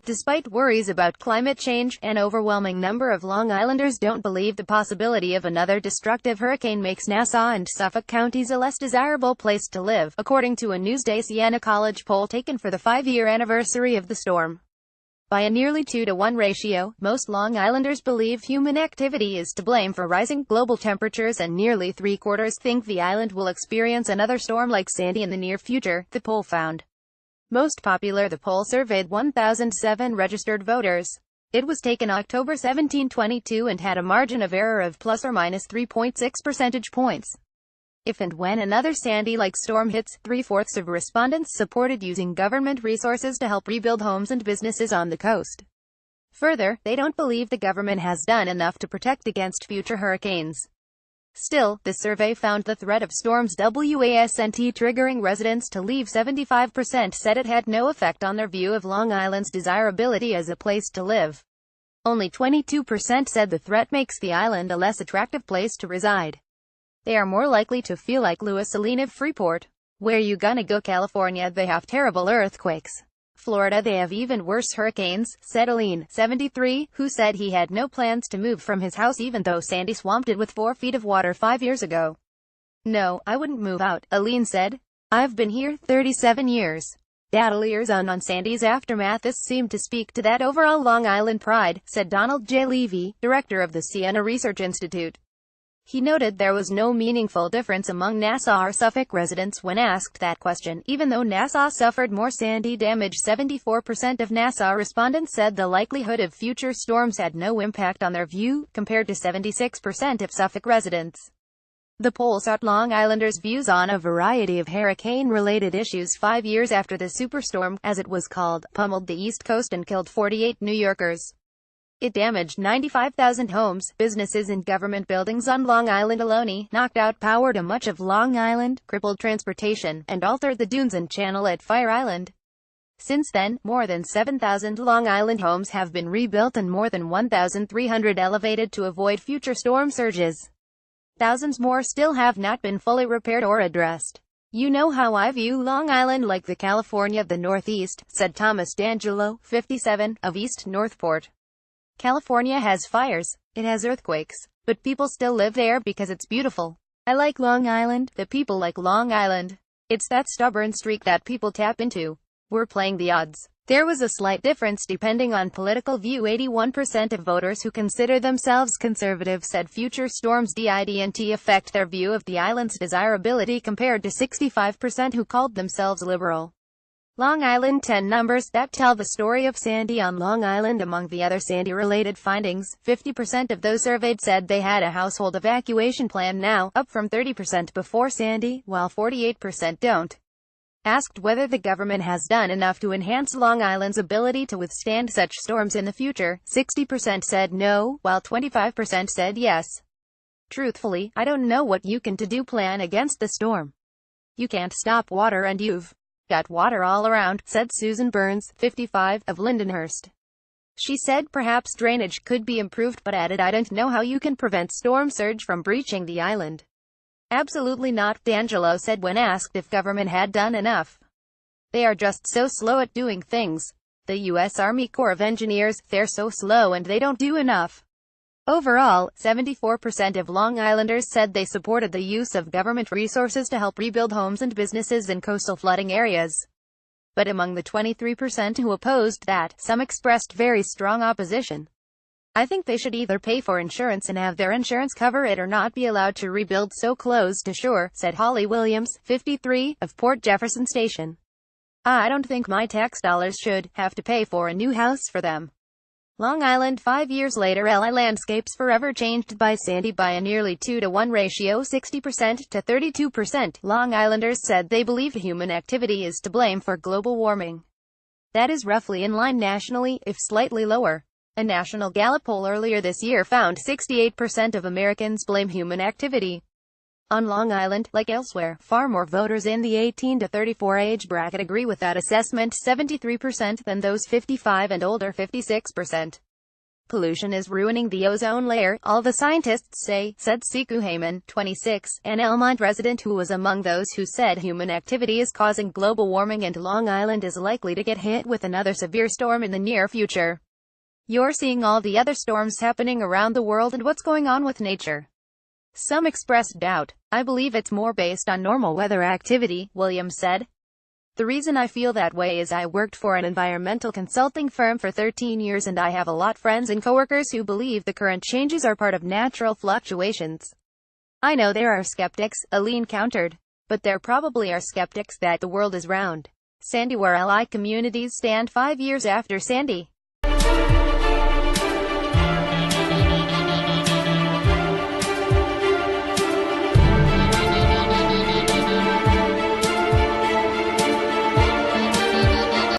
Despite worries about climate change, an overwhelming number of Long Islanders don't believe the possibility of another destructive hurricane makes Nassau and Suffolk counties a less desirable place to live, according to a Newsday Siena College poll taken for the 5-year anniversary of the storm. By a nearly 2-to-1 ratio, most Long Islanders believe human activity is to blame for rising global temperatures, and nearly three-quarters think the island will experience another storm like Sandy in the near future, the poll found. Most popular, the poll surveyed 1,007 registered voters. It was taken October 17, 2022 and had a margin of error of plus or minus 3.6 percentage points. If and when another Sandy-like storm hits, 3/4 of respondents supported using government resources to help rebuild homes and businesses on the coast. Further, they don't believe the government has done enough to protect against future hurricanes. Still, the survey found the threat of storms wasn't triggering residents to leave. 75% said it had no effect on their view of Long Island's desirability as a place to live. Only 22% said the threat makes the island a less attractive place to reside. They are more likely to feel like Louis Alene of Freeport. Where you gonna go? California, they have terrible earthquakes. Florida, they have even worse hurricanes, said Alene, 73, who said he had no plans to move from his house even though Sandy swamped it with 4 feet of water 5 years ago. No, I wouldn't move out, Alene said. I've been here 37 years. Liers on Sandy's aftermath. This seemed to speak to that overall Long Island pride, said Donald J. Levy, director of the Siena Research Institute. He noted there was no meaningful difference among Nassau or Suffolk residents when asked that question. Even though Nassau suffered more Sandy damage, 74% of Nassau respondents said the likelihood of future storms had no impact on their view, compared to 76% of Suffolk residents. The poll sought Long Islanders' views on a variety of hurricane-related issues 5 years after the superstorm, as it was called, pummeled the East Coast and killed 48 New Yorkers. It damaged 95,000 homes, businesses and government buildings on Long Island alone, knocked out power to much of Long Island, crippled transportation, and altered the dunes and channel at Fire Island. Since then, more than 7,000 Long Island homes have been rebuilt and more than 1,300 elevated to avoid future storm surges. Thousands more still have not been fully repaired or addressed. You know how I view Long Island, like the California of the Northeast, said Thomas D'Angelo, 57, of East Northport. California has fires, it has earthquakes, but people still live there because it's beautiful. I like Long Island, the people like Long Island. It's that stubborn streak that people tap into. We're playing the odds. There was a slight difference depending on political view. 81% of voters who consider themselves conservative said future storms didn't affect their view of the island's desirability, compared to 65% who called themselves liberal. Long Island 10 numbers that tell the story of Sandy on Long Island. Among the other Sandy-related findings, 50% of those surveyed said they had a household evacuation plan now, up from 30% before Sandy, while 48% don't. Asked whether the government has done enough to enhance Long Island's ability to withstand such storms in the future, 60% said no, while 25% said yes. Truthfully, I don't know what you can do plan against the storm. You can't stop water and you've got water all around, said Susan Burns, 55, of Lindenhurst. She said perhaps drainage could be improved, but added, I don't know how you can prevent storm surge from breaching the island. Absolutely not, D'Angelo said when asked if government had done enough. They are just so slow at doing things. The U.S. Army Corps of Engineers, they're so slow and they don't do enough. Overall, 74% of Long Islanders said they supported the use of government resources to help rebuild homes and businesses in coastal flooding areas. But among the 23% who opposed that, some expressed very strong opposition. I think they should either pay for insurance and have their insurance cover it, or not be allowed to rebuild so close to shore, said Holly Williams, 53, of Port Jefferson Station. I don't think my tax dollars should have to pay for a new house for them. Long Island 5 years later. LI landscapes forever changed by Sandy by a nearly 2-to-1 ratio, 60% to 32%. Long Islanders said they believe human activity is to blame for global warming. That is roughly in line nationally, if slightly lower. A national Gallup poll earlier this year found 68% of Americans blame human activity. On Long Island, like elsewhere, far more voters in the 18 to 34 age bracket agree with that assessment, 73%, than those 55 and older, 56%. Pollution is ruining the ozone layer, all the scientists say, said Siku Heyman, 26, an Elmont resident who was among those who said human activity is causing global warming and Long Island is likely to get hit with another severe storm in the near future. You're seeing all the other storms happening around the world and what's going on with nature. Some expressed doubt. I believe it's more based on normal weather activity, Williams said. The reason I feel that way is I worked for an environmental consulting firm for 13 years and I have a lot of friends and coworkers who believe the current changes are part of natural fluctuations. I know there are skeptics, Aline countered. But there probably are skeptics that the world is round. Sandy, where Ally communities stand 5 years after Sandy.